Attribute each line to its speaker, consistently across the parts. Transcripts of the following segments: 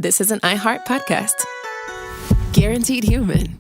Speaker 1: this is an iHeart podcast. Guaranteed human.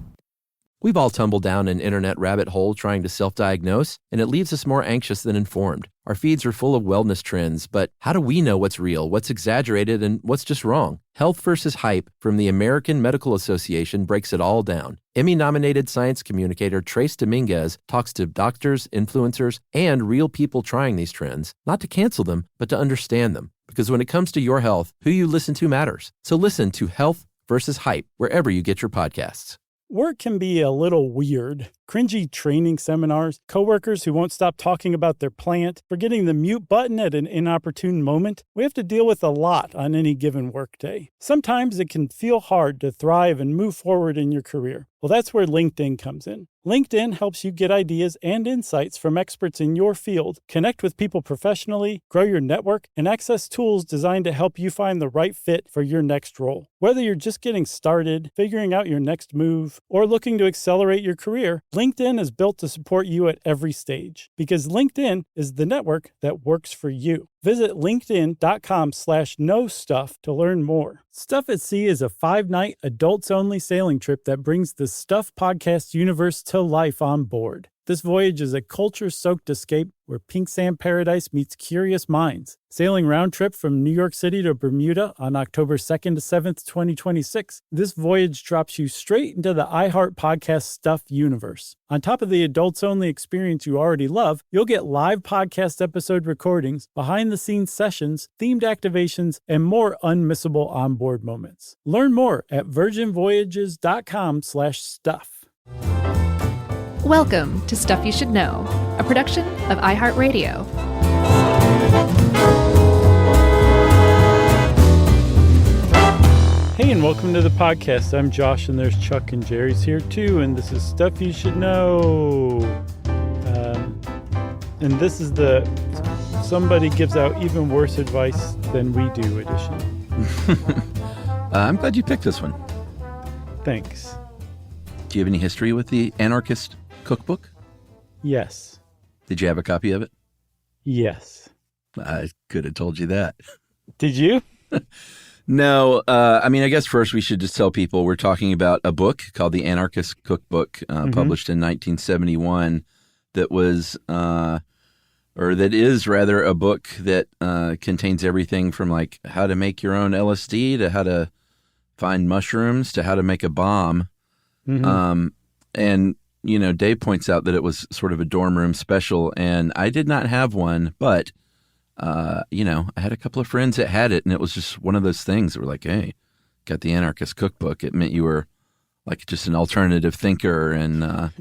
Speaker 2: We've all tumbled down an internet rabbit hole trying to self-diagnose, and it leaves us more anxious than informed. Our feeds are full of wellness trends, but how do we know what's real, what's exaggerated, and what's just wrong? Health versus Hype from the American Medical Association breaks it all down. Emmy-nominated science communicator Trace Dominguez talks to doctors, influencers, and real people trying these trends, not to cancel them, but to understand them. Because when it comes to your health, who you listen to matters. So listen to Health versus Hype wherever you get your podcasts.
Speaker 3: Work can be a little weird. Cringy training seminars, coworkers who won't stop talking about their plant, forgetting the mute button at an inopportune moment. We have to deal with a lot on any given workday. Sometimes it can feel hard to thrive and move forward in your career. Well, that's where LinkedIn comes in. LinkedIn helps you get ideas and insights from experts in your field, connect with people professionally, grow your network, and access tools designed to help you find the right fit for your next role. Whether you're just getting started, figuring out your next move, or looking to accelerate your career, LinkedIn is built to support you at every stage because LinkedIn is the network that works for you. Visit linkedin.com/knowstuff to learn more. Stuff at Sea is a 5-night adults-only sailing trip that brings the Stuff podcast universe to life on board. This voyage is a culture-soaked escape where pink sand paradise meets curious minds. Sailing round trip from New York City to Bermuda on October 2nd to 7th, 2026, this voyage drops you straight into the iHeart Podcast Stuff universe. On top of the adults-only experience you already love, you'll get live podcast episode recordings, behind-the-scenes sessions, themed activations, and more unmissable onboard moments. Learn more at virginvoyages.com/stuff.
Speaker 4: Welcome to Stuff You Should Know, a production of iHeartRadio.
Speaker 3: Hey, and welcome to the podcast. I'm Josh, and there's Chuck and Jerry's here too, and this is Stuff You Should Know. And this is the somebody gives out even worse advice than we do edition.
Speaker 2: I'm glad you picked this one.
Speaker 3: Thanks.
Speaker 2: Do you have any history with the Anarchist Cookbook?
Speaker 3: Yes.
Speaker 2: Did you have a copy of it?
Speaker 3: Yes.
Speaker 2: I could have told you that.
Speaker 3: Did you?
Speaker 2: No. I guess first we should just tell people we're talking about a book called The Anarchist Cookbook, published in 1971 that was, or that is rather, a book that contains everything from like how to make your own LSD to how to find mushrooms to how to make a bomb. And you know, Dave points out that it was sort of a dorm room special, and I did not have one, but, I had a couple of friends that had it, and it was just one of those things that were like, hey, got the Anarchist Cookbook. It meant you were like just an alternative thinker, and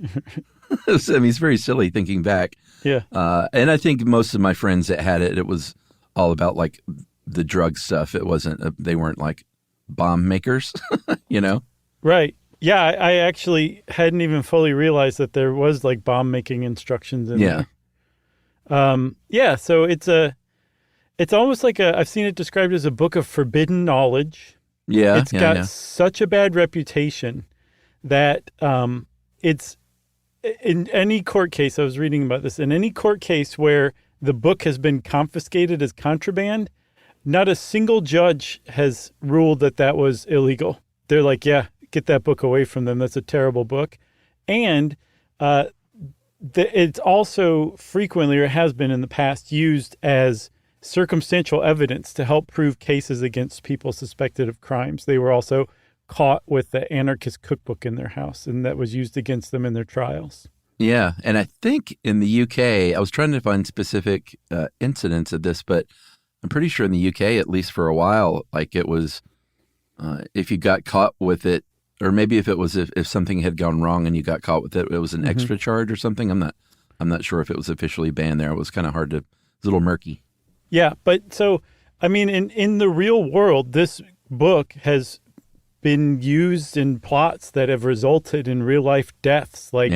Speaker 2: it's very silly thinking back.
Speaker 3: Yeah.
Speaker 2: And I think most of my friends that had it, it was all about like the drug stuff. It wasn't, they weren't like bomb makers, you know?
Speaker 3: Right. Yeah, I actually hadn't even fully realized that there was like bomb making instructions in there. So it's almost like I've seen it described as a book of forbidden knowledge.
Speaker 2: Yeah.
Speaker 3: It's got such a bad reputation that it's in any court case, I was reading about this, in any court case where the book has been confiscated as contraband, not a single judge has ruled that was illegal. They're like, yeah, get that book away from them. That's a terrible book. And it's also frequently, or has been in the past, used as circumstantial evidence to help prove cases against people suspected of crimes. They were also caught with the Anarchist Cookbook in their house, and that was used against them in their trials.
Speaker 2: Yeah. And I think in the UK, I was trying to find specific incidents of this, but I'm pretty sure in the UK, at least for a while, like it was, if you got caught with it, or maybe if it was if something had gone wrong and you got caught with it, it was an extra charge or something. I'm not sure if it was officially banned there. It was kind of hard to, it was a little murky.
Speaker 3: Yeah, but so in the real world, this book has been used in plots that have resulted in real life deaths. Like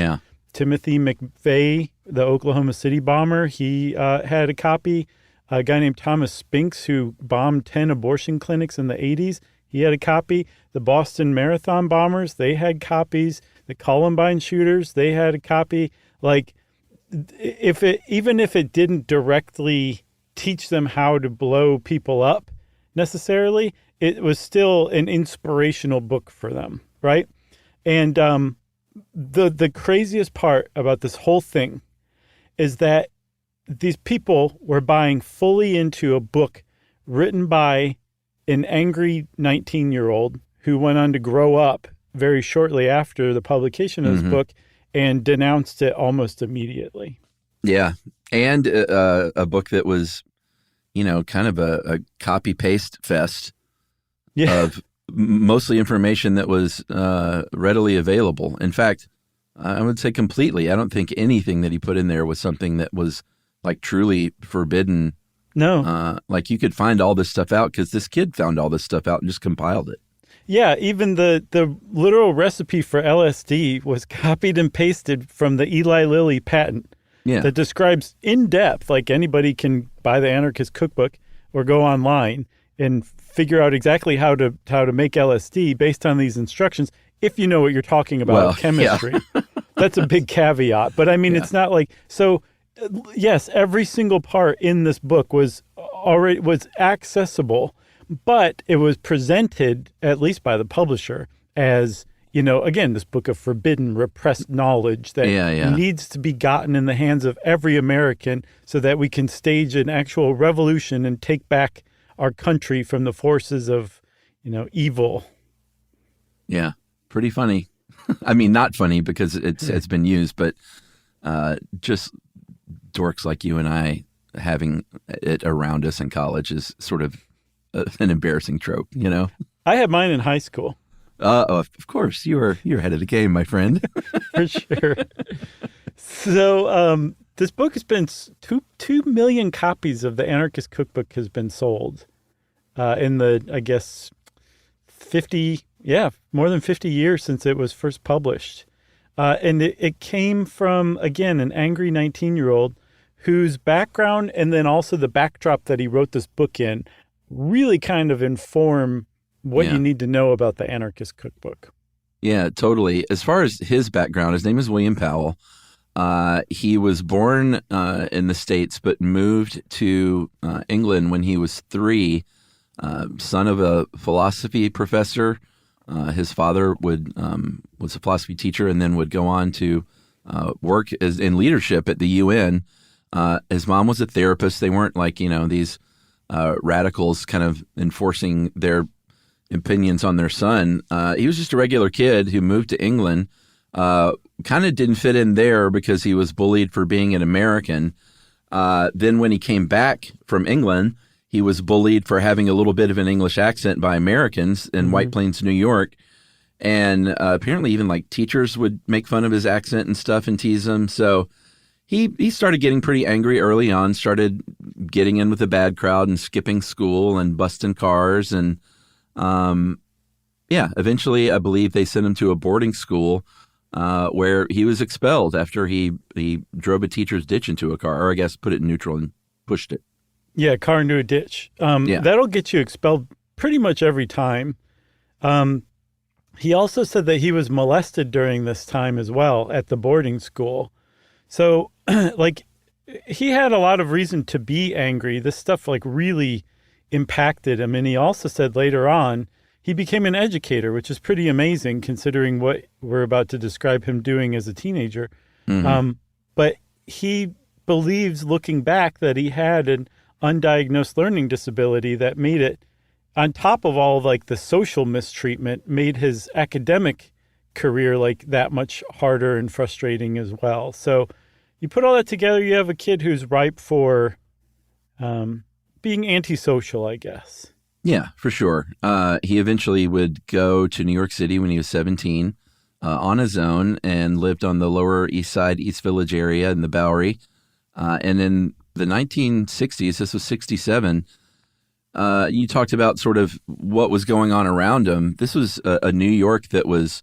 Speaker 3: Timothy McVeigh, the Oklahoma City bomber, he had a copy. A guy named Thomas Spinks, who bombed 10 abortion clinics in the 80s, he had a copy. The Boston Marathon bombers, they had copies. The Columbine shooters, they had a copy. Like, even if it didn't directly teach them how to blow people up necessarily, it was still an inspirational book for them, right? And the craziest part about this whole thing is that these people were buying fully into a book written by an angry 19-year-old who went on to grow up very shortly after the publication of his book and denounced it almost immediately.
Speaker 2: Yeah. And a book that was, kind of a copy-paste fest of mostly information that was readily available. In fact, I would say completely. I don't think anything that he put in there was something that was like truly forbidden.
Speaker 3: No.
Speaker 2: Like you could find all this stuff out because this kid found all this stuff out and just compiled it.
Speaker 3: Yeah, even the literal recipe for LSD was copied and pasted from the Eli Lilly patent that describes in depth, like anybody can buy the Anarchist Cookbook or go online and figure out exactly how to make LSD based on these instructions, if you know what you're talking about, chemistry. Yeah. That's a big caveat. But I mean, it's not like, so yes, every single part in this book was accessible, but it was presented, at least by the publisher, as, again, this book of forbidden, repressed knowledge that needs to be gotten in the hands of every American so that we can stage an actual revolution and take back our country from the forces of, evil.
Speaker 2: Yeah, pretty funny. I mean, not funny because it's been used, but just dorks like you and I having it around us in college is sort of an embarrassing trope,
Speaker 3: I had mine in high school.
Speaker 2: Of course, you're ahead of the game, my friend.
Speaker 3: For sure. So this book has been 2 million copies of the Anarchist Cookbook has been sold in the, I guess, more than 50 years since it was first published. And it came from, again, an angry 19-year-old whose background and then also the backdrop that he wrote this book in really kind of inform what you need to know about the Anarchist Cookbook.
Speaker 2: Yeah, totally. As far as his background, his name is William Powell. He was born in the States, but moved to England when he was 3, son of a philosophy professor. His father was a philosophy teacher and then would go on to work in leadership at the UN. His mom was a therapist. They weren't like, these radicals kind of enforcing their opinions on their son. He was just a regular kid who moved to England, kind of didn't fit in there because he was bullied for being an American. Then when he came back from England, he was bullied for having a little bit of an English accent by Americans in White Plains, New York. And apparently even like teachers would make fun of his accent and stuff and tease him. So he started getting pretty angry early on, started getting in with the bad crowd and skipping school and busting cars. And eventually I believe they sent him to a boarding school where he was expelled after he drove a teacher's ditch into a car, or I guess put it in neutral and pushed it.
Speaker 3: Yeah, car into a ditch. That'll get you expelled pretty much every time. He also said that he was molested during this time as well at the boarding school. So, he had a lot of reason to be angry. This stuff, really impacted him. And he also said later on, he became an educator, which is pretty amazing considering what we're about to describe him doing as a teenager. But he believes, looking back, that he had an undiagnosed learning disability that made it, on top of all the social mistreatment, made his academic career that much harder and frustrating as well. So you put all that together, you have a kid who's ripe for being antisocial, I guess.
Speaker 2: Yeah, for sure. He eventually would go to New York City when he was 17 on his own and lived on the Lower East Side, East Village area in the Bowery. And in the 1960s, this was 67, you talked about sort of what was going on around him. This was a New York that was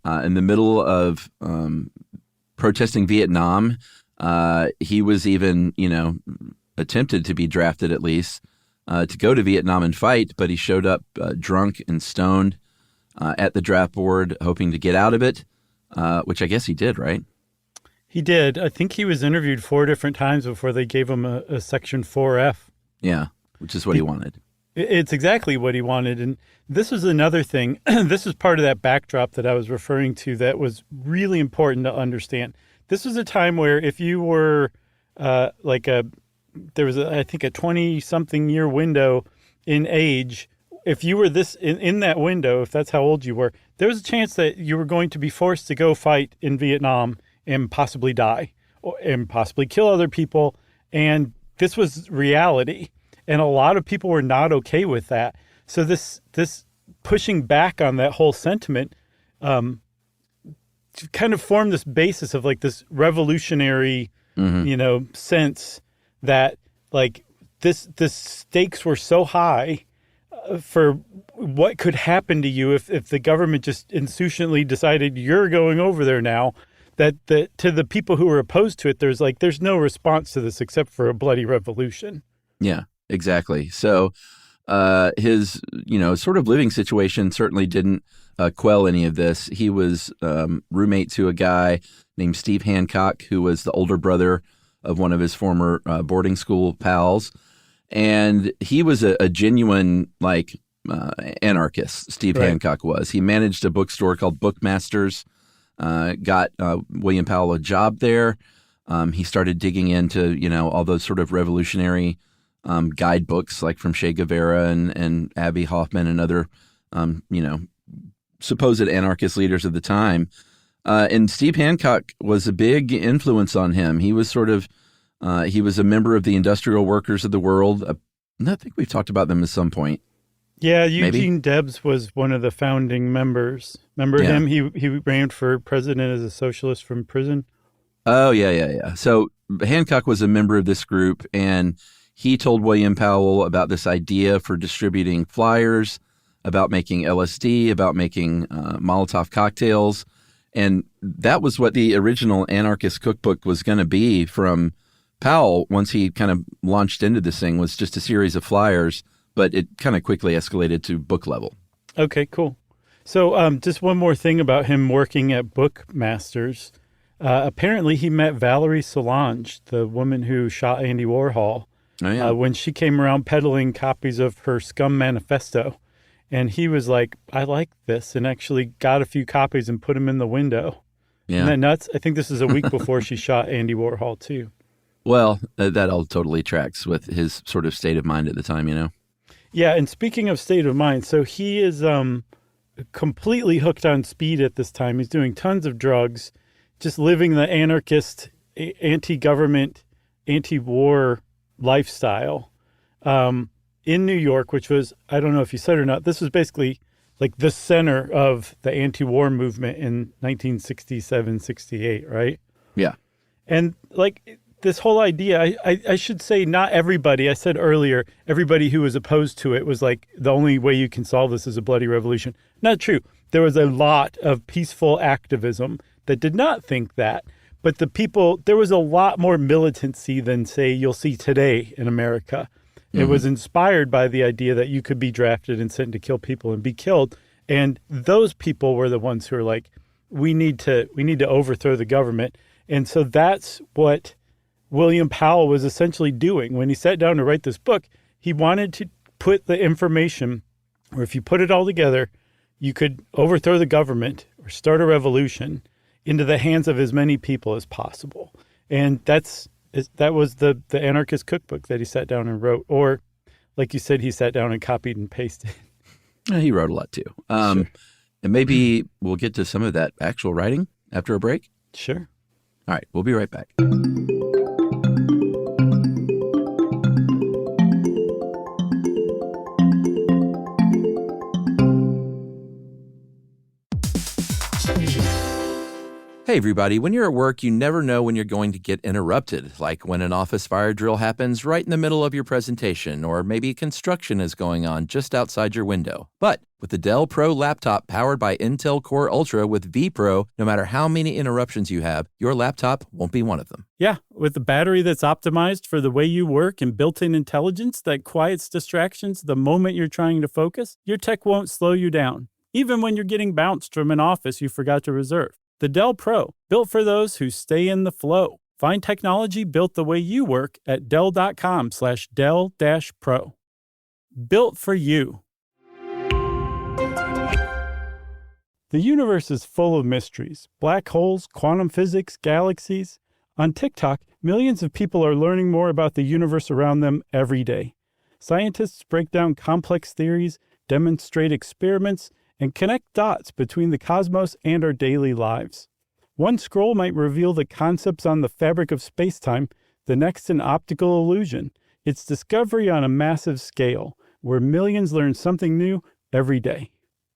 Speaker 2: in the middle of protesting Vietnam. He was even, attempted to be drafted at least to go to Vietnam and fight, but he showed up drunk and stoned at the draft board, hoping to get out of it, which I guess he did, right?
Speaker 3: He did. I think he was interviewed 4 different times before they gave him a Section 4F.
Speaker 2: Yeah, which is what he wanted.
Speaker 3: It's exactly what he wanted. And this was another thing. This is part of that backdrop that I was referring to that was really important to understand. This was a time where if you were there was, I think, a 20-something year window in age. If you were in that window, if that's how old you were, there was a chance that you were going to be forced to go fight in Vietnam and possibly die and possibly kill other people. And this was reality. And a lot of people were not okay with that. So this pushing back on that whole sentiment kind of formed this basis of like this revolutionary, sense that like the stakes were so high for what could happen to you if the government just insouciantly decided you're going over there now, that to the people who were opposed to it, there's no response to this except for a bloody revolution.
Speaker 2: Yeah, exactly. So his, sort of living situation certainly didn't quell any of this. He was roommate to a guy named Steve Hancock, who was the older brother of one of his former boarding school pals. And he was a genuine, anarchist, Steve
Speaker 3: Right.
Speaker 2: Hancock was. He managed a bookstore called Bookmasters, got William Powell a job there. He started digging into, all those sort of revolutionary guidebooks, like from Che Guevara and Abbie Hoffman and other, supposed anarchist leaders of the time. And Steve Hancock was a big influence on him. He was he was a member of the Industrial Workers of the World. I think we've talked about them at some point.
Speaker 3: Yeah,
Speaker 2: Maybe?
Speaker 3: Eugene Debs was one of the founding members. Remember him? He ran for president as a socialist from prison.
Speaker 2: Oh, yeah. So Hancock was a member of this group, and he told William Powell about this idea for distributing flyers, about making LSD, about making Molotov cocktails. And that was what the original Anarchist Cookbook was going to be from Powell once he kind of launched into this thing, was just a series of flyers, but it kind of quickly escalated to book level.
Speaker 3: Okay, cool. So just one more thing about him working at Bookmasters. Apparently he met Valerie Solange, the woman who shot Andy Warhol, when she came around peddling copies of her Scum Manifesto. And he was like, I like this, and actually got a few copies and put them in the window.
Speaker 2: Yeah.
Speaker 3: Isn't that nuts? I think this is a week before she shot Andy Warhol, too.
Speaker 2: Well, that all totally tracks with his sort of state of mind at the time,
Speaker 3: Yeah, and speaking of state of mind, so he is completely hooked on speed at this time. He's doing tons of drugs, just living the anarchist, anti-government, anti-war lifestyle. In New York, which was, I don't know if you said or not, this was basically like the center of the anti-war movement in 1967, 68, right?
Speaker 2: Yeah.
Speaker 3: And like this whole idea, I should say not everybody, I said earlier, everybody who was opposed to it was like, the only way you can solve this is a bloody revolution. Not true. There was a lot of peaceful activism that did not think that. But there was a lot more militancy than, say, you'll see today in America. It was inspired by the idea that you could be drafted and sent to kill people and be killed. And those people were the ones who were like, we need to overthrow the government. And so that's what William Powell was essentially doing. When he sat down to write this book, he wanted to put the information, or if you put it all together, you could overthrow the government or start a revolution into the hands of as many people as possible. And that was the Anarchist Cookbook that he sat down and wrote. Or, like you said, he sat down and copied and pasted.
Speaker 2: He wrote a lot, too.
Speaker 3: Sure.
Speaker 2: And maybe we'll get to some of that actual writing after a break.
Speaker 3: Sure.
Speaker 2: All right, we'll be right back. Hey, everybody. When you're at work, you never know when you're going to get interrupted, like when an office fire drill happens right in the middle of your presentation, or maybe construction is going on just outside your window. But with the Dell Pro laptop powered by Intel Core Ultra with vPro, no matter how many interruptions you have, your laptop won't be one of them.
Speaker 3: Yeah, with a battery that's optimized for the way you work and built-in intelligence that quiets distractions the moment you're trying to focus, your tech won't slow you down, even when you're getting bounced from an office you forgot to reserve. The Dell Pro, built for those who stay in the flow. Find technology built the way you work at Dell.com/Dell-Pro. built for you. The universe is full of mysteries. Black holes, quantum physics, galaxies. On TikTok, millions of people are learning more about the universe around them every day. Scientists break down complex theories, demonstrate experiments, and connect dots between the cosmos and our daily lives. One scroll might reveal the concepts on the fabric of space-time, the next an optical illusion. It's discovery on a massive scale, where millions learn something new every day.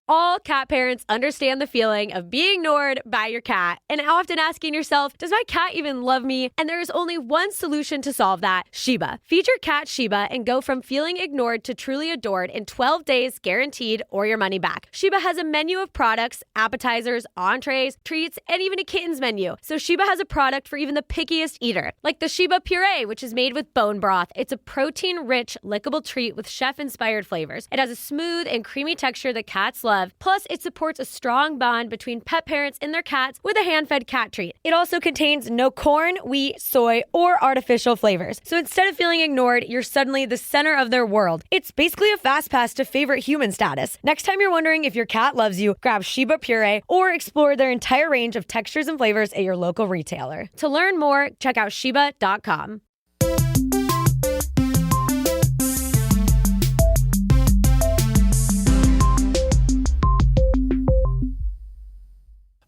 Speaker 5: All cat parents understand the feeling of being ignored by your cat and often asking yourself, does my cat even love me? And there is only one solution to solve that, Sheba. Feed your cat Sheba and go from feeling ignored to truly adored in 12 days guaranteed or your money back. Sheba has a menu of products, appetizers, entrees, treats, and even a kitten's menu. So Sheba has a product for even the pickiest eater, like the Sheba Puree, which is made with bone broth. It's a protein-rich, lickable treat with chef-inspired flavors. It has a smooth and creamy texture that cats love. Plus, it supports a strong bond between pet parents and their cats with a hand-fed cat treat. It also contains no corn, wheat, soy, or artificial flavors. So instead of feeling ignored, you're suddenly the center of their world. It's basically a fast pass to favorite human status. Next time you're wondering if your cat loves you, grab Sheba Puree or explore their entire range of textures and flavors at your local retailer. To learn more, check out Sheba.com.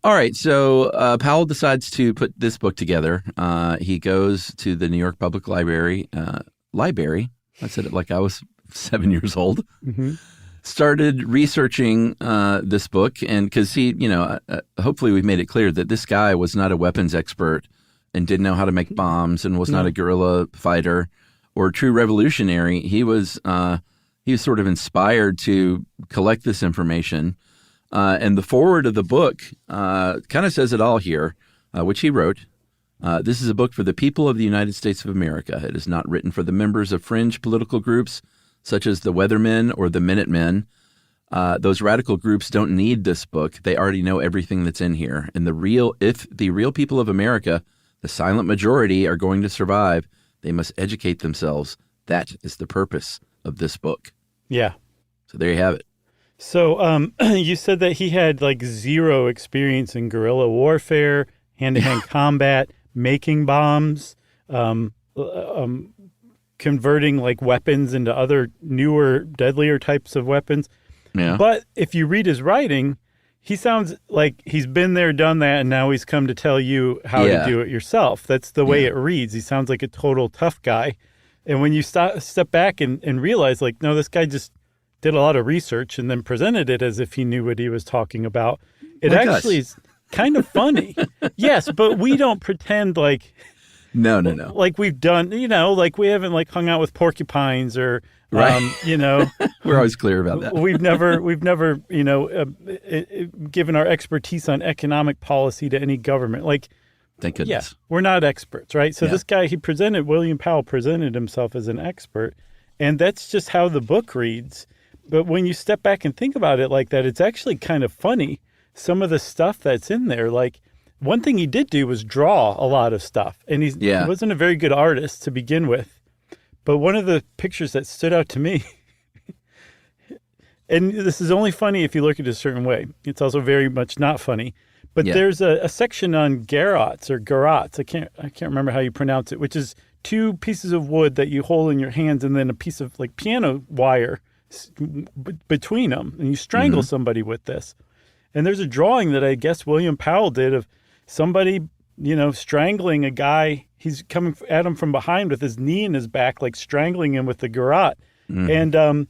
Speaker 2: All right, so Powell decides to put this book together. He goes to the New York Public Library. I said it like I was 7 years old. Mm-hmm. Started researching this book, and because hopefully we've made it clear that this guy was not a weapons expert and didn't know how to make bombs and was not a guerrilla fighter or a true revolutionary. He was sort of inspired to collect this information. And the foreword of the book kind of says it all here, which he wrote. This is a book for the people of the United States of America. It is not written for the members of fringe political groups such as the Weathermen or the Minutemen. Those radical groups don't need this book. They already know everything that's in here. And if the real people of America, the silent majority, are going to survive, they must educate themselves. That is the purpose of this book.
Speaker 3: Yeah.
Speaker 2: So there you have it.
Speaker 3: So you said that he had like zero experience in guerrilla warfare, hand-to-hand combat, making bombs, converting like weapons into other newer, deadlier types of weapons.
Speaker 2: Yeah.
Speaker 3: But if you read his writing, he sounds like he's been there, done that, and now he's come to tell you how to do it yourself. That's the way it reads. He sounds like a total tough guy. And when you step back and realize, like, no, this guy just did a lot of research and then presented it as if he knew what he was talking about. It like actually is kind of funny. Yes, but we don't pretend like...
Speaker 2: No.
Speaker 3: Like we've done, like we haven't like hung out with porcupines or,
Speaker 2: right. We're always clear about that.
Speaker 3: We've never, given our expertise on economic policy to any government. Like,
Speaker 2: thank goodness.
Speaker 3: Yeah, we're not experts, right? So this guy, William Powell presented himself as an expert, and that's just how the book reads. But when you step back and think about it like that, it's actually kind of funny, some of the stuff that's in there. Like, one thing he did do was draw a lot of stuff, and he wasn't a very good artist to begin with. But one of the pictures that stood out to me, and this is only funny if you look at it a certain way. It's also very much not funny. But there's a section on garrots or garrots. I can't remember how you pronounce it, which is two pieces of wood that you hold in your hands and then a piece of like piano wire between them, and you strangle somebody with this. And there's a drawing that I guess William Powell did of somebody, strangling a guy. He's coming at him from behind with his knee in his back, like strangling him with the garrote. And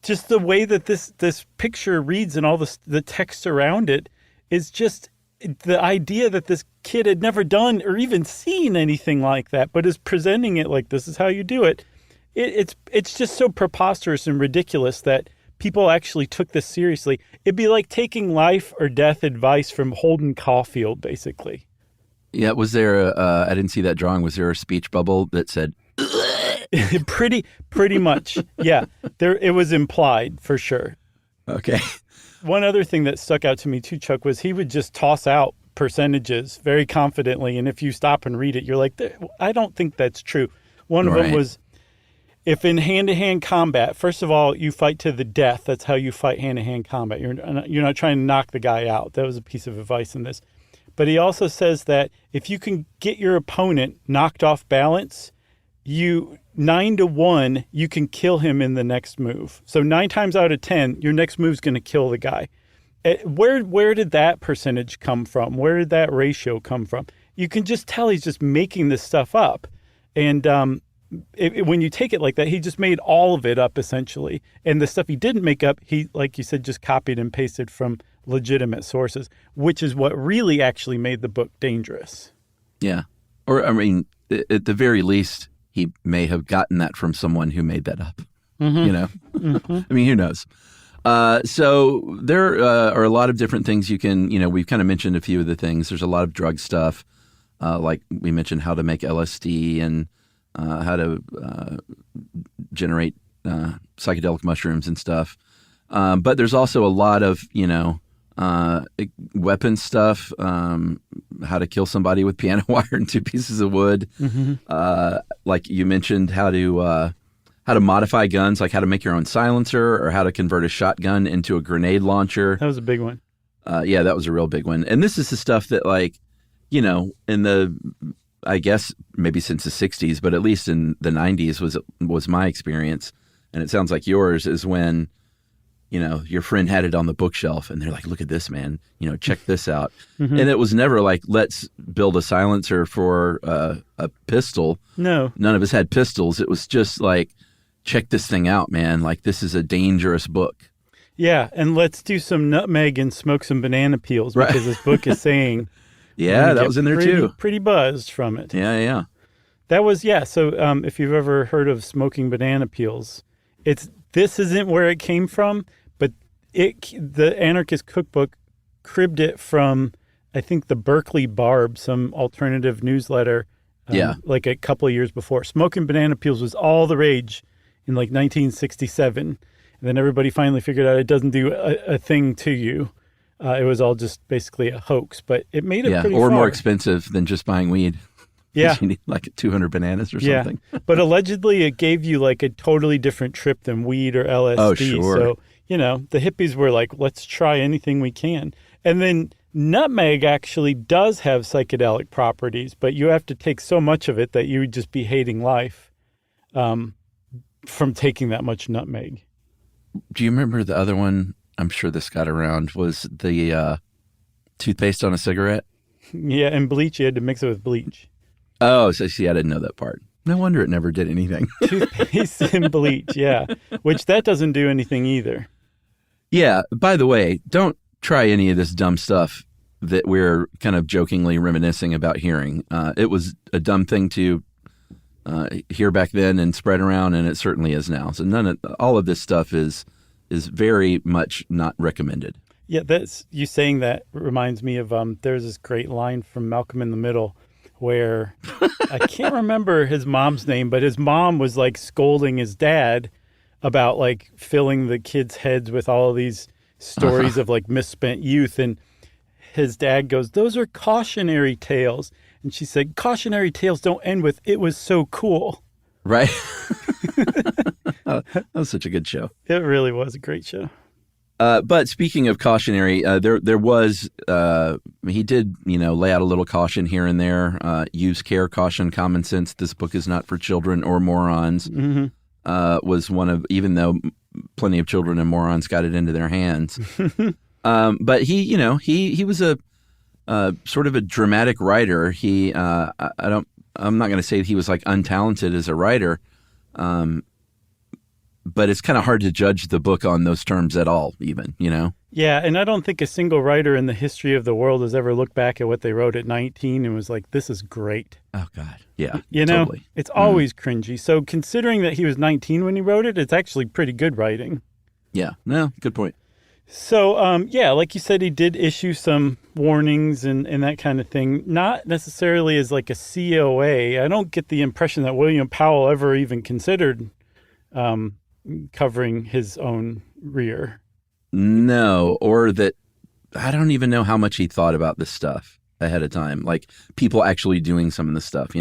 Speaker 3: just the way that this picture reads and all the text around it is just the idea that this kid had never done or even seen anything like that, but is presenting it like this is how you do it. It's just so preposterous and ridiculous that people actually took this seriously. It'd be like taking life or death advice from Holden Caulfield, basically.
Speaker 2: Yeah, was there I didn't see that drawing. Was there a speech bubble that said...
Speaker 3: Pretty much, yeah. It was implied, for sure.
Speaker 2: Okay.
Speaker 3: One other thing that stuck out to me too, Chuck, was he would just toss out percentages very confidently, and if you stop and read it, you're like, I don't think that's true. One of them was... if in hand-to-hand combat, first of all, you fight to the death. That's how you fight hand-to-hand combat. You're not trying to knock the guy out. That was a piece of advice in this. But he also says that if you can get your opponent knocked off balance, 9-1, you can kill him in the next move. So 9 times out of 10, your next move is going to kill the guy. Where did that percentage come from? Where did that ratio come from? You can just tell he's just making this stuff up. And when you take it like that, he just made all of it up, essentially. And the stuff he didn't make up, he, like you said, just copied and pasted from legitimate sources, which is what really actually made the book dangerous.
Speaker 2: Yeah. Or, I mean, at the very least, he may have gotten that from someone who made that up. You know? I mean, who knows? So there are a lot of different things you can, we've kind of mentioned a few of the things. There's a lot of drug stuff, like we mentioned how to make LSD and how to generate psychedelic mushrooms and stuff. But there's also a lot of, weapon stuff, how to kill somebody with piano wire and 2 pieces of wood. Like you mentioned, how to modify guns, like how to make your own silencer or how to convert a shotgun into a grenade launcher.
Speaker 3: That was a big one.
Speaker 2: Yeah, that was a real big one. And this is the stuff that, like, in the, I guess maybe since the 60s, but at least in the 90s was my experience. And it sounds like yours is when, your friend had it on the bookshelf and they're like, look at this, man, check this out. And it was never like, let's build a silencer for a pistol. No. None of us had pistols. It was just like, check this thing out, man. Like, this is a dangerous book.
Speaker 3: Yeah. And let's do some nutmeg and smoke some banana peels because this book is saying.
Speaker 2: Yeah, that was in there too.
Speaker 3: Pretty buzzed from it.
Speaker 2: Yeah.
Speaker 3: That was, yeah. So if you've ever heard of smoking banana peels, this isn't where it came from, but the Anarchist Cookbook cribbed it from, I think, the Berkeley Barb, some alternative newsletter, like a couple of years before. Smoking banana peels was all the rage in like 1967. And then everybody finally figured out it doesn't do a thing to you. It was all just basically a hoax, but it made it pretty far.
Speaker 2: More expensive than just buying weed.
Speaker 3: Yeah.
Speaker 2: You need like 200 bananas or something.
Speaker 3: But allegedly it gave you like a totally different trip than weed or LSD.
Speaker 2: Oh, sure.
Speaker 3: So, the hippies were like, let's try anything we can. And then nutmeg actually does have psychedelic properties, but you have to take so much of it that you would just be hating life from taking that much nutmeg.
Speaker 2: Do you remember the other one? I'm sure this got around, was the toothpaste on a cigarette.
Speaker 3: Yeah, and bleach, you had to mix it with bleach.
Speaker 2: Oh, so see, I didn't know that part. No wonder it never did anything.
Speaker 3: Toothpaste and bleach, yeah. Which that doesn't do anything either.
Speaker 2: Yeah, by the way, don't try any of this dumb stuff that we're kind of jokingly reminiscing about hearing. It was a dumb thing to hear back then and spread around, and it certainly is now. So all of this stuff is very much not recommended.
Speaker 3: Yeah, you saying that reminds me of there's this great line from Malcolm in the Middle where I can't remember his mom's name, but his mom was like scolding his dad about like filling the kids' heads with all of these stories of like misspent youth. And his dad goes, "Those are cautionary tales." And she said, "Cautionary tales don't end with 'it was so cool.'"
Speaker 2: Right. That was such a good show.
Speaker 3: It really was a great show.
Speaker 2: But speaking of cautionary, there was, he did, lay out a little caution here and there. Use care, caution, common sense. This book is not for children or morons. Was one of, even though plenty of children and morons got it into their hands. But he was a sort of a dramatic writer. I'm not going to say he was like untalented as a writer. But it's kind of hard to judge the book on those terms at all, even, Yeah,
Speaker 3: and I don't think a single writer in the history of the world has ever looked back at what they wrote at 19 and was like, this is great.
Speaker 2: Oh, God. Yeah,
Speaker 3: totally. It's always cringy. So considering that he was 19 when he wrote it, it's actually pretty good writing.
Speaker 2: Yeah, no, good point.
Speaker 3: So, like you said, he did issue some warnings and that kind of thing, not necessarily as like a COA. I don't get the impression that William Powell ever even considered covering his own rear.
Speaker 2: No, or that I don't even know how much he thought about this stuff ahead of time, like people actually doing some of the stuff,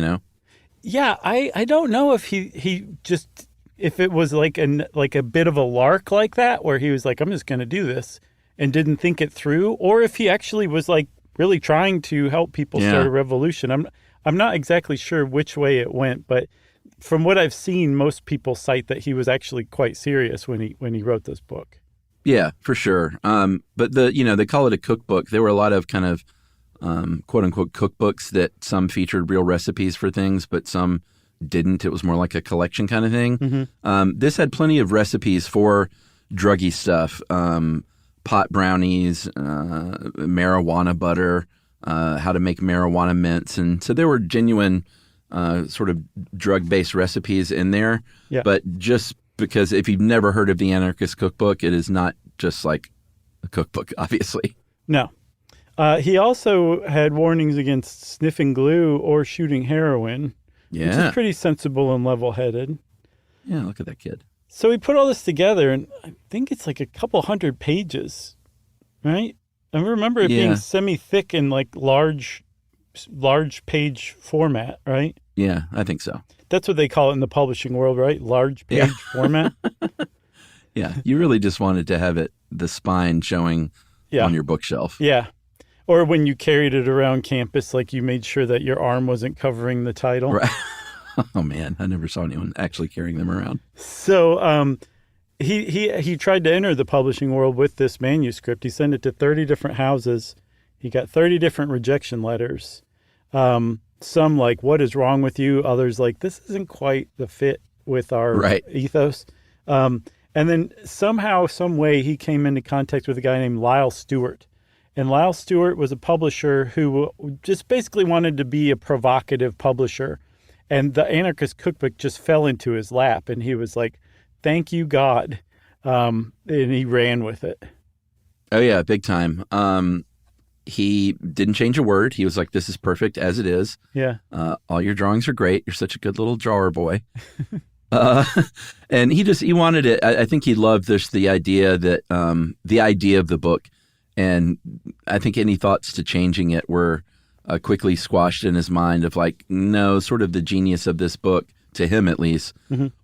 Speaker 3: Yeah, I don't know if he just if it was like a bit of a lark like that, where he was like, I'm just going to do this and didn't think it through, or if he actually was like really trying to help people start a revolution. I'm not exactly sure which way it went, but from what I've seen, most people cite that he was actually quite serious when he wrote this book.
Speaker 2: Yeah, for sure. But they call it a cookbook. There were a lot of kind of quote unquote cookbooks that some featured real recipes for things, but some didn't. It was more like a collection kind of thing.
Speaker 3: Mm-hmm.
Speaker 2: This had plenty of recipes for druggy stuff, pot brownies, marijuana butter, how to make marijuana mints. And so there were genuine sort of drug-based recipes in there.
Speaker 3: Yeah.
Speaker 2: But just because if you've never heard of the Anarchist Cookbook, it is not just like a cookbook, obviously.
Speaker 3: No. He also had warnings against sniffing glue or shooting heroin, which is pretty sensible and level-headed.
Speaker 2: Yeah, look at that kid.
Speaker 3: So he put all this together, and I think it's like a couple hundred pages, right? I remember it being semi-thick and like large page format, right?
Speaker 2: Yeah, I think so.
Speaker 3: That's what they call it in the publishing world, right? Large page format.
Speaker 2: Yeah, you really just wanted to have the spine showing on your bookshelf.
Speaker 3: Yeah. Or when you carried it around campus, like you made sure that your arm wasn't covering the title.
Speaker 2: Right. Oh, man, I never saw anyone actually carrying them around.
Speaker 3: So he tried to enter the publishing world with this manuscript. He sent it to 30 different houses. He got 30 different rejection letters. Some like, what is wrong with you? Others like, this isn't quite the fit with our ethos. And then somehow, some way, he came into contact with a guy named Lyle Stewart. And Lyle Stewart was a publisher who just basically wanted to be a provocative publisher. And the Anarchist Cookbook just fell into his lap. And he was like, thank you, God. And he ran with it.
Speaker 2: Oh, yeah, big time. He didn't change a word. He was like, this is perfect as it is.
Speaker 3: Yeah.
Speaker 2: All your drawings are great. You're such a good little drawer boy. And he wanted it. I think he loved the idea that the idea of the book. And I think any thoughts to changing it were quickly squashed in his mind of like, no, sort of the genius of this book, to him at least,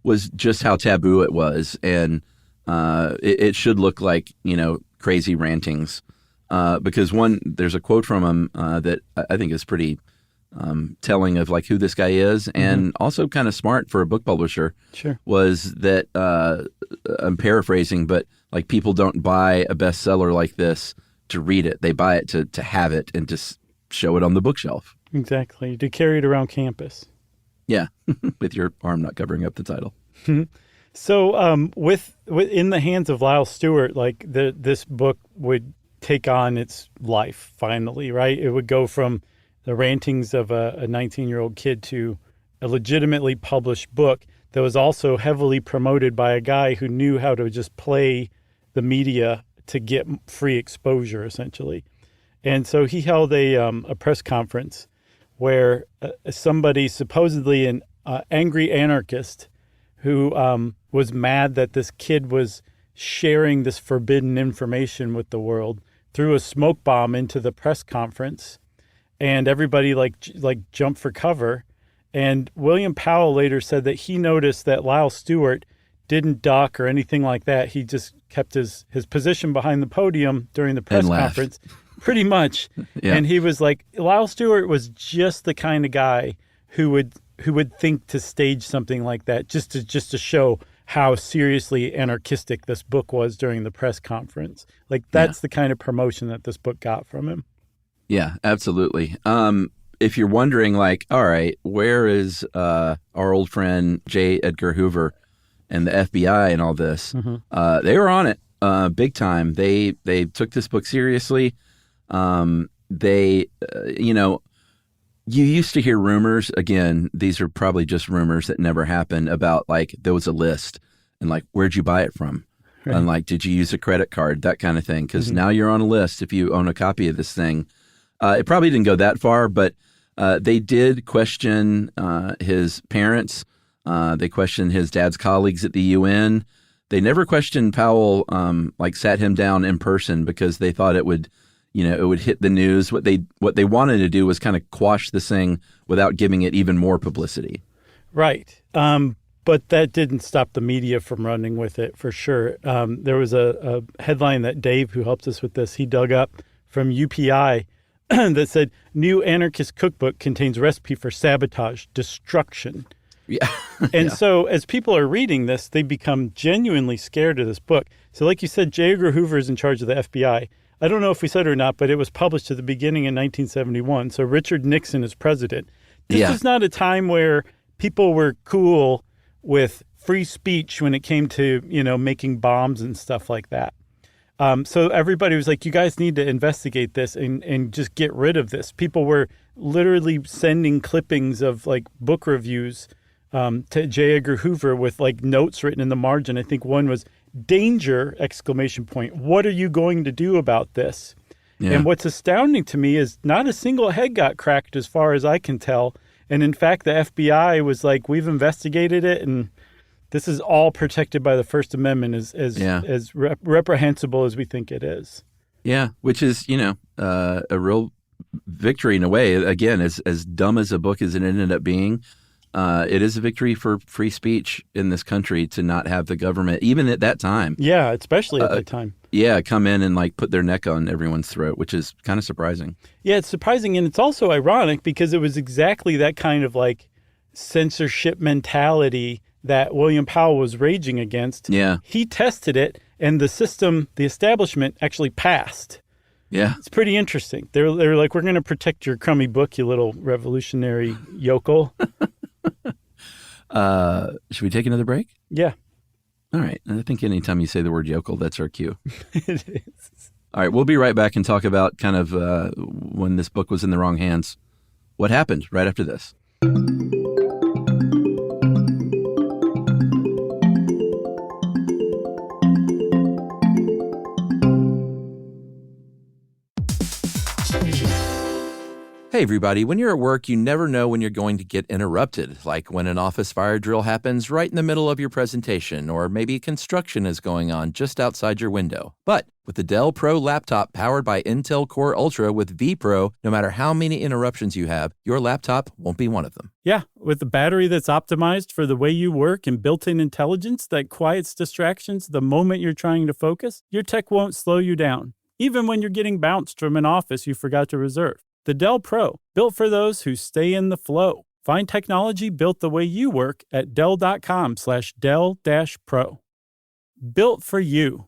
Speaker 2: was just how taboo it was. And it should look like, crazy rantings. Because there's a quote from him that I think is pretty telling of like who this guy is, and also kind of smart for a book publisher.
Speaker 3: Sure.
Speaker 2: Was that I'm paraphrasing, but like people don't buy a bestseller like this to read it; they buy it to have it and to show it on the bookshelf.
Speaker 3: Exactly, to carry it around campus.
Speaker 2: Yeah, with your arm not covering up the title.
Speaker 3: So, with in the hands of Lyle Stewart, like this book would take on its life finally, right? It would go from the rantings of a 19-year-old kid to a legitimately published book that was also heavily promoted by a guy who knew how to just play the media to get free exposure, essentially. And so he held a press conference where somebody, supposedly an angry anarchist who was mad that this kid was sharing this forbidden information with the world, threw a smoke bomb into the press conference, and everybody like jumped for cover. And William Powell later said that he noticed that Lyle Stewart didn't duck or anything like that. He just kept his position behind the podium during the press conference, pretty much. Yeah. And he was like, Lyle Stewart was just the kind of guy who would think to stage something like that just to show how seriously anarchistic this book was during the press conference. Like that's the kind of promotion that this book got from him.
Speaker 2: Yeah, absolutely. If you're wondering, like, all right, where is our old friend J. Edgar Hoover and the FBI and all this? They were on it big time. They took this book seriously. You used to hear rumors. Again, these are probably just rumors that never happened about like there was a list and like where'd you buy it from? Right. And like did you use a credit card? That kind of thing. Because now you're on a list if you own a copy of this thing. It probably didn't go that far, but they did question his parents. They questioned his dad's colleagues at the UN. They never questioned Powell, like sat him down in person because they thought it would hit the news. What they wanted to do was kind of quash this thing without giving it even more publicity.
Speaker 3: Right. But that didn't stop the media from running with it, for sure. There was a headline that Dave, who helped us with this, he dug up from UPI that said, "New Anarchist Cookbook contains recipe for sabotage, destruction."
Speaker 2: Yeah.
Speaker 3: And so as people are reading this, they become genuinely scared of this book. So like you said, J. Edgar Hoover is in charge of the FBI. I don't know if we said it or not, but it was published at the beginning in 1971. So Richard Nixon is president. This is not a time where people were cool with free speech when it came to, making bombs and stuff like that. So everybody was like, you guys need to investigate this and just get rid of this. People were literally sending clippings of like book reviews to J. Edgar Hoover with like notes written in the margin. I think one was danger, ! What are you going to do about this? Yeah. And what's astounding to me is not a single head got cracked as far as I can tell. And in fact, the FBI was like, we've investigated it, and this is all protected by the First Amendment as reprehensible as we think it is.
Speaker 2: Yeah, which is, a real victory in a way. Again, as dumb as a book as it ended up being, it is a victory for free speech in this country to not have the government, even at that time.
Speaker 3: Yeah, especially at that time.
Speaker 2: Yeah, come in and like put their neck on everyone's throat, which is kind of surprising.
Speaker 3: Yeah, it's surprising. And it's also ironic because it was exactly that kind of like censorship mentality that William Powell was raging against.
Speaker 2: Yeah.
Speaker 3: He tested it and the system, the establishment actually passed.
Speaker 2: Yeah.
Speaker 3: It's pretty interesting. They're like, we're going to protect your crummy book, you little revolutionary yokel.
Speaker 2: Should we take another break?
Speaker 3: Yeah.
Speaker 2: All right. I think anytime you say the word yokel, that's our cue.
Speaker 3: It is.
Speaker 2: All right. We'll be right back and talk about kind of when this book was in the wrong hands. What happened right after this? Hey, everybody. When you're at work, you never know when you're going to get interrupted, like when an office fire drill happens right in the middle of your presentation, or maybe construction is going on just outside your window. But with the Dell Pro laptop powered by Intel Core Ultra with vPro, no matter how many interruptions you have, your laptop won't be one of them.
Speaker 3: Yeah, with the battery that's optimized for the way you work and built-in intelligence that quiets distractions the moment you're trying to focus, your tech won't slow you down, even when you're getting bounced from an office you forgot to reserve. The Dell Pro, built for those who stay in the flow. Find technology built the way you work at Dell.com/Dell-Pro. Built for you.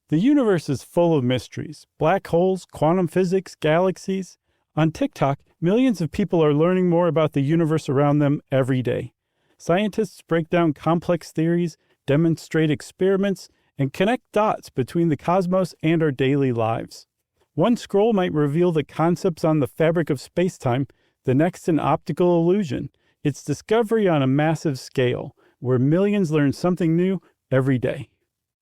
Speaker 3: The universe is full of mysteries. Black holes, quantum physics, galaxies. On TikTok, millions of people are learning more about the universe around them every day. Scientists break down complex theories, demonstrate experiments, and connect dots between the cosmos and our daily lives. One scroll might reveal the concepts on the fabric of space-time, the next an optical illusion. It's discovery on a massive scale, where millions learn something new every day.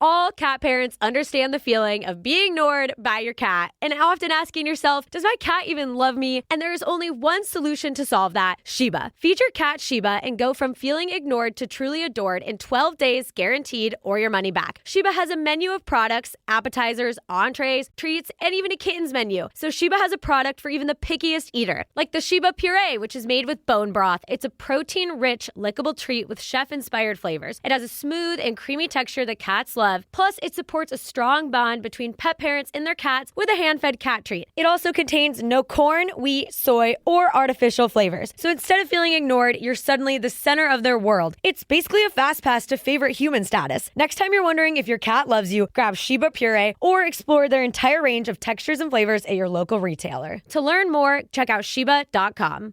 Speaker 5: All cat parents understand the feeling of being ignored by your cat and often asking yourself, does my cat even love me? And there is only one solution to solve that, Sheba. Feed your cat Sheba and go from feeling ignored to truly adored in 12 days guaranteed or your money back. Sheba has a menu of products, appetizers, entrees, treats, and even a kittens menu. So Sheba has a product for even the pickiest eater, like the Sheba Puree, which is made with bone broth. It's a protein-rich, lickable treat with chef-inspired flavors. It has a smooth and creamy texture that cats love. Plus, it supports a strong bond between pet parents and their cats with a hand-fed cat treat. It also contains no corn, wheat, soy, or artificial flavors. So instead of feeling ignored, you're suddenly the center of their world. It's basically a fast pass to favorite human status. Next time you're wondering if your cat loves you, grab Sheba Puree or explore their entire range of textures and flavors at your local retailer. To learn more, check out Sheba.com.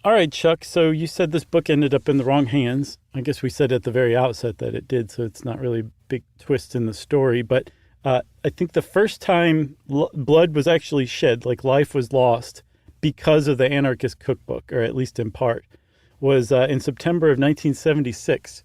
Speaker 3: All right, Chuck, so you said this book ended up in the wrong hands. I guess we said at the very outset that it did, so it's not really a big twist in the story. But I think the first time blood was actually shed, like life was lost because of the Anarchist Cookbook, or at least in part, was in September of 1976,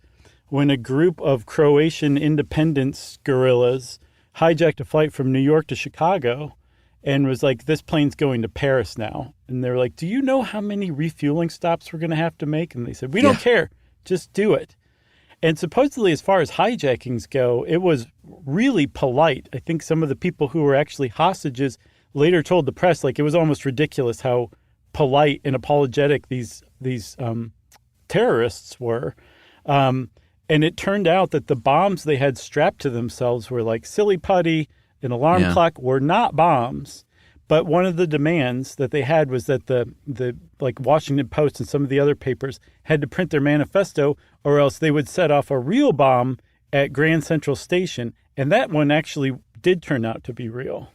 Speaker 3: when a group of Croatian independence guerrillas hijacked a flight from New York to Chicago and was like, this plane's going to Paris now. And they were like, do you know how many refueling stops we're going to have to make? And they said, we don't care. Just do it. And supposedly, as far as hijackings go, it was really polite. I think some of the people who were actually hostages later told the press, like, it was almost ridiculous how polite and apologetic these terrorists were. And it turned out that the bombs they had strapped to themselves were like silly putty, an alarm clock, were not bombs. But one of the demands that they had was that the like Washington Post and some of the other papers had to print their manifesto, or else they would set off a real bomb at Grand Central Station. And that one actually did turn out to be real.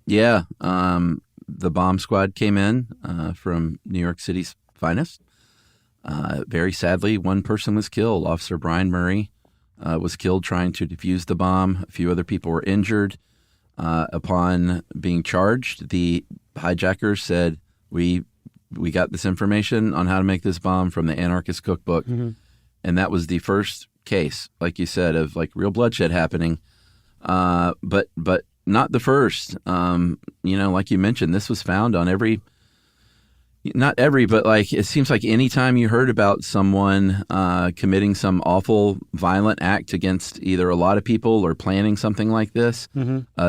Speaker 2: Yeah. The bomb squad came in from New York City's finest. Very sadly, one person was killed. Officer Brian Murray was killed trying to defuse the bomb. A few other people were injured. Upon being charged, the hijackers said, we got this information on how to make this bomb from the Anarchist Cookbook. Mm-hmm. And that was the first case, like you said, of like real bloodshed happening. But not the first. Like you mentioned, this was found on but like it seems like any time you heard about someone committing some awful violent act against either a lot of people or planning something like this,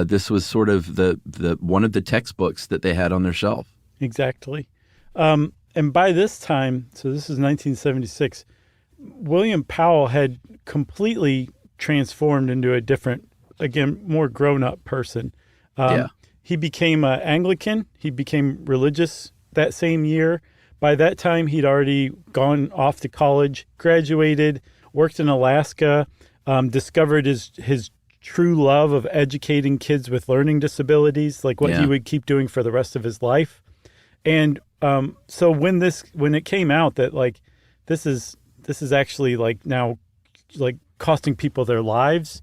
Speaker 2: this was sort of the one of the textbooks that they had on their shelf.
Speaker 3: Exactly. And by this time, so this is 1976, William Powell had completely transformed into a different, again, more grown-up person. He became an Anglican. He became religious that same year. By that time, he'd already gone off to college, graduated, worked in Alaska, discovered his true love of educating kids with learning disabilities, like what he would keep doing for the rest of his life. And so when it came out that like this is actually like now like costing people their lives,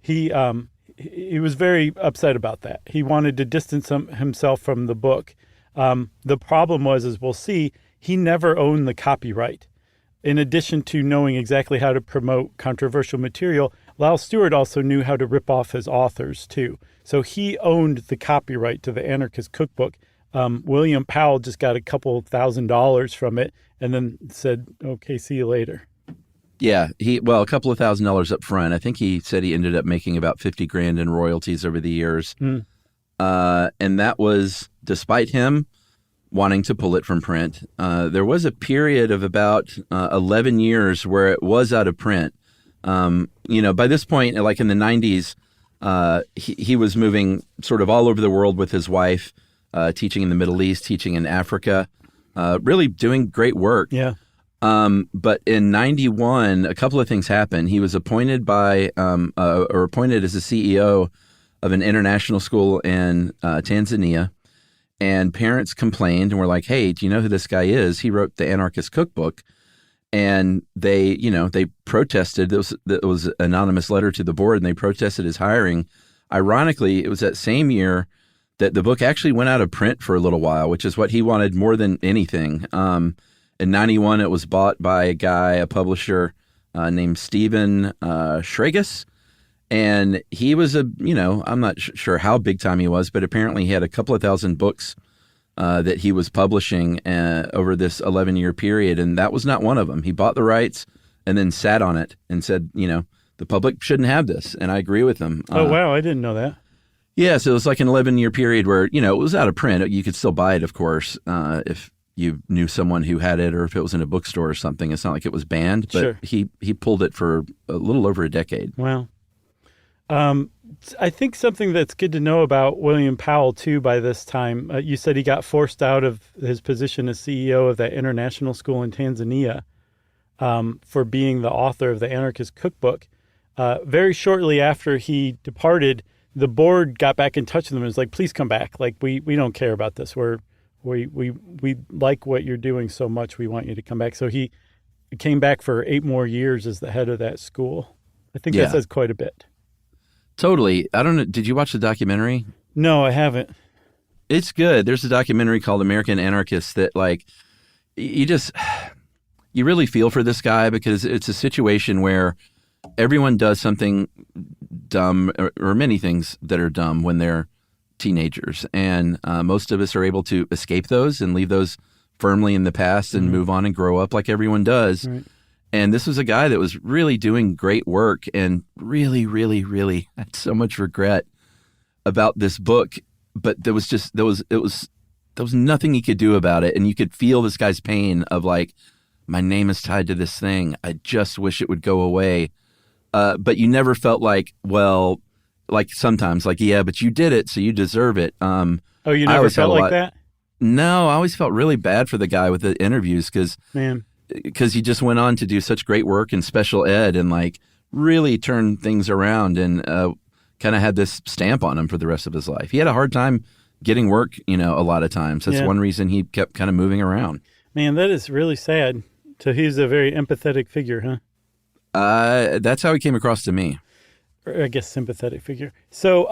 Speaker 3: he was very upset about that. He wanted to distance himself from the book. The problem was, as we'll see, he never owned the copyright. In addition to knowing exactly how to promote controversial material, Lyle Stewart also knew how to rip off his authors too. So he owned the copyright to the Anarchist Cookbook. William Powell just got a couple $1,000s from it and then said, okay, see you later.
Speaker 2: Yeah, a couple of $1,000s up front. I think he said he ended up making about $50,000 in royalties over the years. And that was despite him wanting to pull it from print. There was a period of about 11 years where it was out of print. By this point, like in the 90s, he was moving sort of all over the world with his wife, teaching in the Middle East, teaching in Africa, really doing great work.
Speaker 3: Yeah.
Speaker 2: But in 91, a couple of things happened. He was appointed appointed as the CEO of an international school in Tanzania, and parents complained and were like, "Hey, do you know who this guy is? He wrote the Anarchist Cookbook." And they protested. It was an anonymous letter to the board, and they protested his hiring. Ironically, it was that same year that the book actually went out of print for a little while, which is what he wanted more than anything. In 91, it was bought by a publisher named Stephen Schragus. And he was I'm not sure how big time he was, but apparently he had a couple of thousand books that he was publishing over this 11-year period. And that was not one of them. He bought the rights and then sat on it and said, the public shouldn't have this. And I agree with him.
Speaker 3: Oh, wow. I didn't know that.
Speaker 2: Yeah. So it was like an 11-year period where, it was out of print. You could still buy it, of course, if you knew someone who had it or if it was in a bookstore or something. It's not like it was banned, but sure. He pulled it for a little over a decade.
Speaker 3: Wow. I think something that's good to know about William Powell, too, by this time, you said he got forced out of his position as CEO of that international school in Tanzania for being the author of the Anarchist Cookbook. Very shortly after he departed, the board got back in touch with him and was like, please come back. Like, we don't care about this. We like what you're doing so much. We want you to come back. So he came back for 8 more years as the head of that school. I think that says quite a bit.
Speaker 2: Totally. I don't know. Did you watch the documentary?
Speaker 3: No, I haven't.
Speaker 2: It's good. There's a documentary called American Anarchists that you really feel for this guy because it's a situation where everyone does something dumb or many things that are dumb when they're teenagers. And most of us are able to escape those and leave those firmly in the past and move on and grow up like everyone does. Right. And this was a guy that was really doing great work and really, really, really had so much regret about this book. But there was nothing he could do about it. And you could feel this guy's pain of like, my name is tied to this thing. I just wish it would go away. But you never felt like, well, like sometimes like, yeah, but you did it, so you deserve it.
Speaker 3: Oh, you never felt like that?
Speaker 2: No, I always felt really bad for the guy with the interviews because he just went on to do such great work in special ed and like really turn things around and kind of had this stamp on him for the rest of his life. He had a hard time getting work, a lot of times. That's one reason he kept kind of moving around. Man,
Speaker 3: that is really sad. So he's a very empathetic figure, huh?
Speaker 2: That's how he came across to me.
Speaker 3: Or I guess sympathetic figure. So,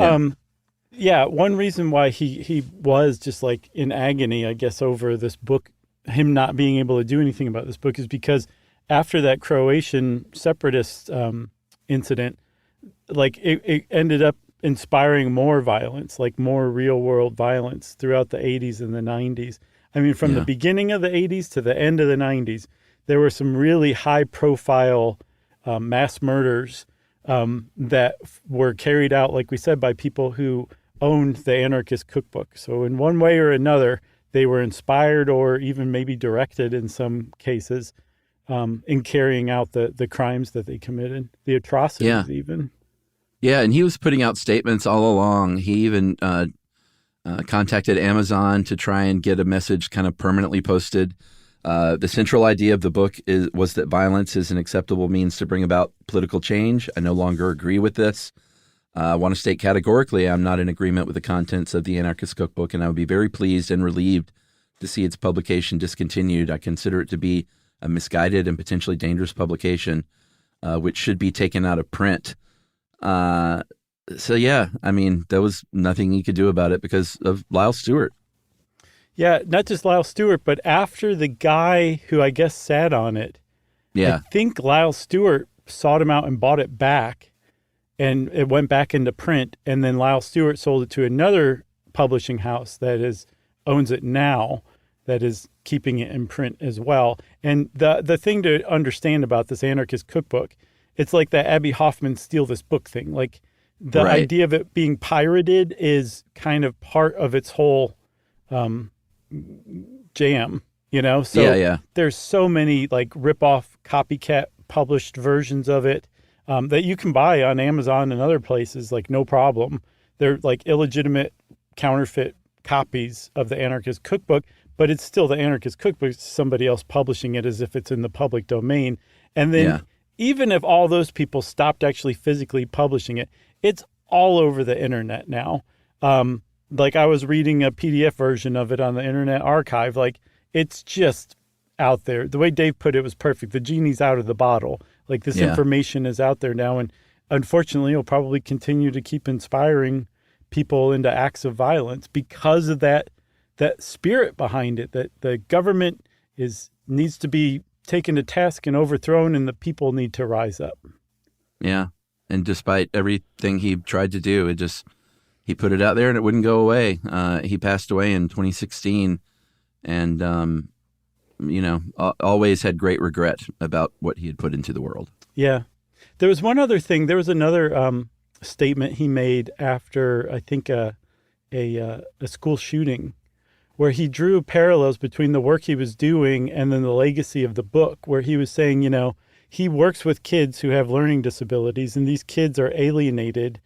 Speaker 3: one reason why he was just like in agony, I guess, over this book, him not being able to do anything about this book, is because after that Croatian separatist incident, like it ended up inspiring more violence, like more real world violence throughout the 80s and the 90s. I mean, from the beginning of the 80s to the end of the 90s, there were some really high profile mass murders that were carried out, like we said, by people who owned the Anarchist Cookbook. So in one way or another, they were inspired or even maybe directed in some cases in carrying out the crimes that they committed, the atrocities even.
Speaker 2: Yeah, and he was putting out statements all along. He even contacted Amazon to try and get a message kind of permanently posted. The central idea of the book was that violence is an acceptable means to bring about political change. I no longer agree with this. I want to state categorically I'm not in agreement with the contents of the Anarchist Cookbook, and I would be very pleased and relieved to see its publication discontinued. I consider it to be a misguided and potentially dangerous publication, which should be taken out of print. So, yeah, I mean, there was nothing he could do about it because of Lyle Stewart.
Speaker 3: Yeah, not just Lyle Stewart, but after the guy who I guess sat on it, I think Lyle Stewart sought him out and bought it back, and it went back into print, and then Lyle Stewart sold it to another publishing house that owns it now, that is keeping it in print as well. And the thing to understand about this Anarchist Cookbook, it's like that Abby Hoffman steal this book thing. Like the idea of it being pirated is kind of part of its whole jam, So there's so many like rip-off, copycat published versions of it that you can buy on Amazon and other places, like no problem. They're like illegitimate counterfeit copies of the Anarchist Cookbook, but it's still the Anarchist Cookbook. It's somebody else publishing it as if it's in the public domain. And then even if all those people stopped actually physically publishing it, it's all over the internet now. Like I was reading a PDF version of it on the Internet Archive. Like it's just out there. The way Dave put it was perfect. The genie's out of the bottle. Like this information is out there now. And unfortunately, it'll probably continue to keep inspiring people into acts of violence because of that spirit behind it, that the government needs to be taken to task and overthrown, and the people need to rise up.
Speaker 2: Yeah. And despite everything he tried to do, he put it out there and it wouldn't go away. He passed away in 2016 and, always had great regret about what he had put into the world.
Speaker 3: Yeah. There was one other thing. There was another statement he made after, I think, a school shooting, where he drew parallels between the work he was doing and then the legacy of the book, where he was saying, he works with kids who have learning disabilities, and these kids are alienated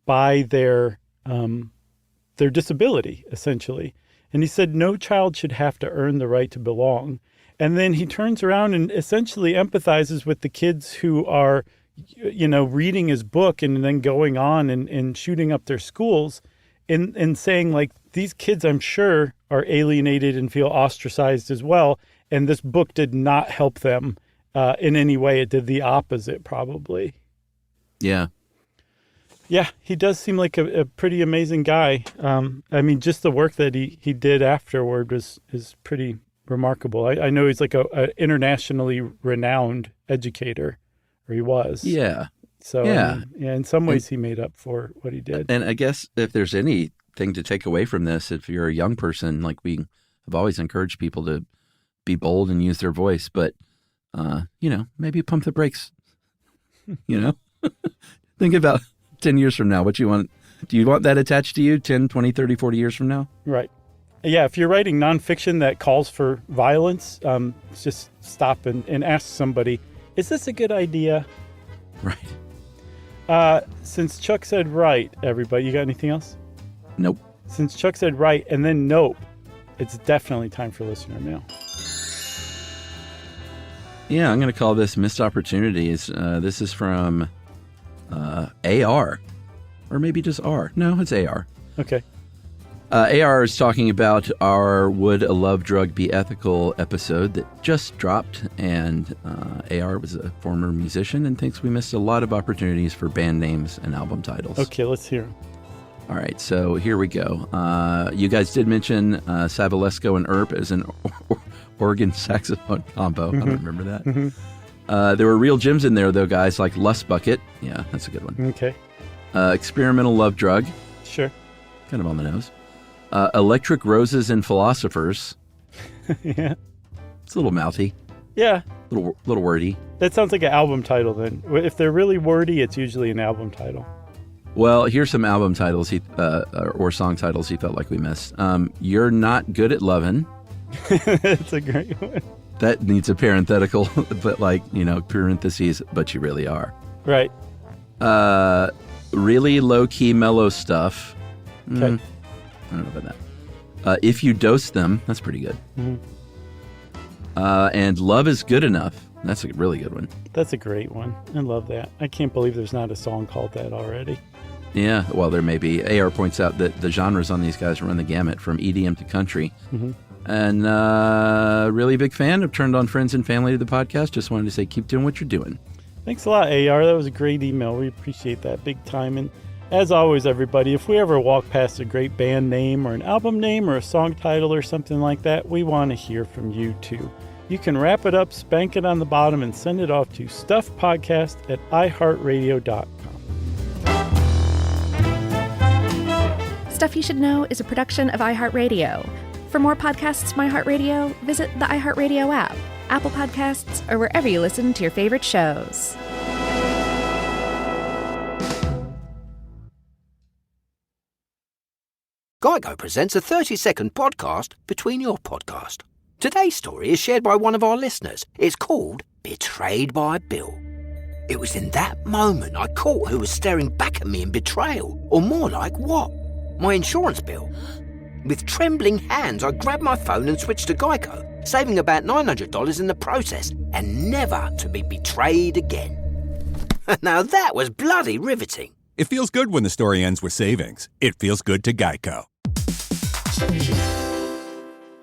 Speaker 3: by their disability, essentially. And he said, no child should have to earn the right to belong. And then he turns around and essentially empathizes with the kids who are, reading his book and then going on and shooting up their schools and saying, like, these kids, I'm sure, are alienated and feel ostracized as well. And this book did not help them in any way. It did the opposite, probably.
Speaker 2: Yeah.
Speaker 3: Yeah, he does seem like a pretty amazing guy. I mean, just the work that he did afterward is pretty remarkable. I know he's like a internationally renowned educator, or he was.
Speaker 2: Yeah.
Speaker 3: So, in some ways he made up for what he did.
Speaker 2: And I guess if there's anything to take away from this, if you're a young person, like we have always encouraged people to be bold and use their voice, but maybe pump the brakes. Think about 10 years from now, what you want. Do you want that attached to you 10, 20, 30, 40 years from now?
Speaker 3: Right. Yeah, if you're writing nonfiction that calls for violence, just stop and ask somebody, is this a good idea?
Speaker 2: Right.
Speaker 3: Since Chuck said right, everybody, you got anything else?
Speaker 2: Nope.
Speaker 3: Since Chuck said right and then nope, it's definitely time for listener mail.
Speaker 2: Yeah, I'm going to call this Missed Opportunities. This is from AR, or maybe just R. No, it's AR.
Speaker 3: Okay.
Speaker 2: AR is talking about our Would a Love Drug Be Ethical episode that just dropped, and AR was a former musician and thinks we missed a lot of opportunities for band names and album titles.
Speaker 3: Okay, let's hear them.
Speaker 2: All right, so here we go. You guys did mention Savalesco and Earp as an organ saxophone combo. I don't remember that. There were real gems in there, though, guys, like Lust Bucket. Yeah, that's a good one.
Speaker 3: Okay.
Speaker 2: Experimental Love Drug.
Speaker 3: Sure.
Speaker 2: Kind of on the nose. Electric Roses and Philosophers.
Speaker 3: Yeah.
Speaker 2: It's a little mouthy.
Speaker 3: Yeah.
Speaker 2: Little wordy.
Speaker 3: That sounds like an album title then. If they're really wordy, it's usually an album title.
Speaker 2: Well, here's some album titles or song titles he felt like we missed. You're Not Good at Lovin'.
Speaker 3: That's a great one.
Speaker 2: That needs a parenthetical, but parentheses, but you really are.
Speaker 3: Right.
Speaker 2: Really low-key mellow stuff.
Speaker 3: Okay.
Speaker 2: I don't know about that. If You Dose Them, that's pretty good. And Love Is Good Enough. That's a really good one.
Speaker 3: That's a great one. I love that. I can't believe there's not a song called that already.
Speaker 2: Yeah, well, there may be. AR points out that the genres on these guys run the gamut from EDM to country. And really big fan. I've turned on friends and family to the podcast. Just wanted to say keep doing what you're doing.
Speaker 3: Thanks a lot, AR. That was a great email. We appreciate that big time. And as always, everybody, if we ever walk past a great band name or an album name or a song title or something like that, we want to hear from you too. You can wrap it up, spank it on the bottom, and send it off to stuffpodcast@iheartradio.com.
Speaker 4: Stuff You Should Know is a production of iHeartRadio. For more podcasts from iHeartRadio, visit the iHeartRadio app, Apple Podcasts, or wherever you listen to your favorite shows.
Speaker 6: Geico presents a 30-second podcast between your podcast. Today's story is shared by one of our listeners. It's called Betrayed by Bill. It was in that moment I caught who was staring back at me in betrayal, or more like what? My insurance bill. With trembling hands, I grabbed my phone and switched to Geico, saving about $900 in the process, and never to be betrayed again. Now that was bloody riveting.
Speaker 7: It feels good when the story ends with savings. It feels good to Geico.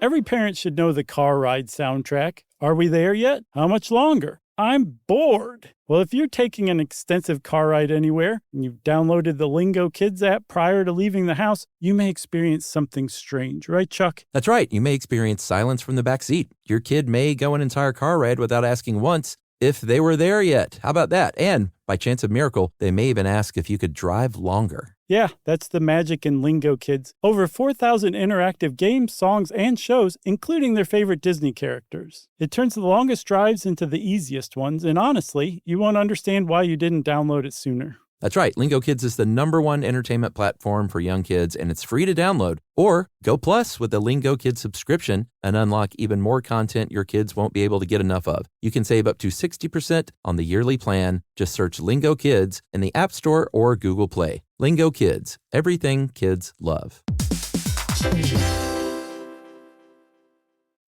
Speaker 3: Every parent should know the car ride soundtrack. Are we there yet? How much longer? I'm bored. Well, if you're taking an extensive car ride anywhere and you've downloaded the Lingo Kids app prior to leaving the house, you may experience something strange, right, Chuck?
Speaker 2: That's right. You may experience silence from the back seat. Your kid may go an entire car ride without asking once if they were there yet. How about that? And by chance of miracle, they may even ask if you could drive longer.
Speaker 3: Yeah, that's the magic in Lingo Kids. Over 4,000 interactive games, songs, and shows, including their favorite Disney characters. It turns the longest drives into the easiest ones, and honestly, you won't understand why you didn't download it sooner.
Speaker 2: That's right. Lingo Kids is the #1 entertainment platform for young kids, and it's free to download. Or go Plus with the Lingo Kids subscription and unlock even more content your kids won't be able to get enough of. You can save up to 60% on the yearly plan. Just search Lingo Kids in the App Store or Google Play. Lingo Kids, everything kids love.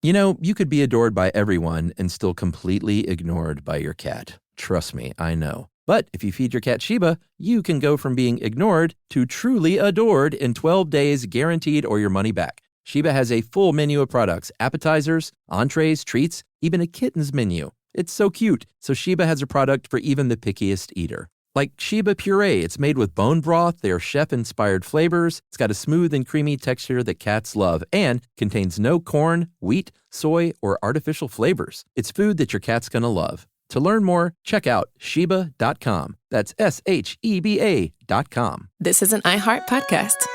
Speaker 2: You know, you could be adored by everyone and still completely ignored by your cat. Trust me, I know. But if you feed your cat Sheba, you can go from being ignored to truly adored in 12 days guaranteed or your money back. Sheba has a full menu of products, appetizers, entrees, treats, even a kitten's menu. It's so cute, so Sheba has a product for even the pickiest eater. Like Sheba Puree, it's made with bone broth, they are chef-inspired flavors, it's got a smooth and creamy texture that cats love, and contains no corn, wheat, soy, or artificial flavors. It's food that your cat's gonna love. To learn more, check out Sheba.com. That's SHEBA.com.
Speaker 1: This is an iHeart podcast.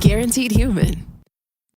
Speaker 1: Guaranteed human.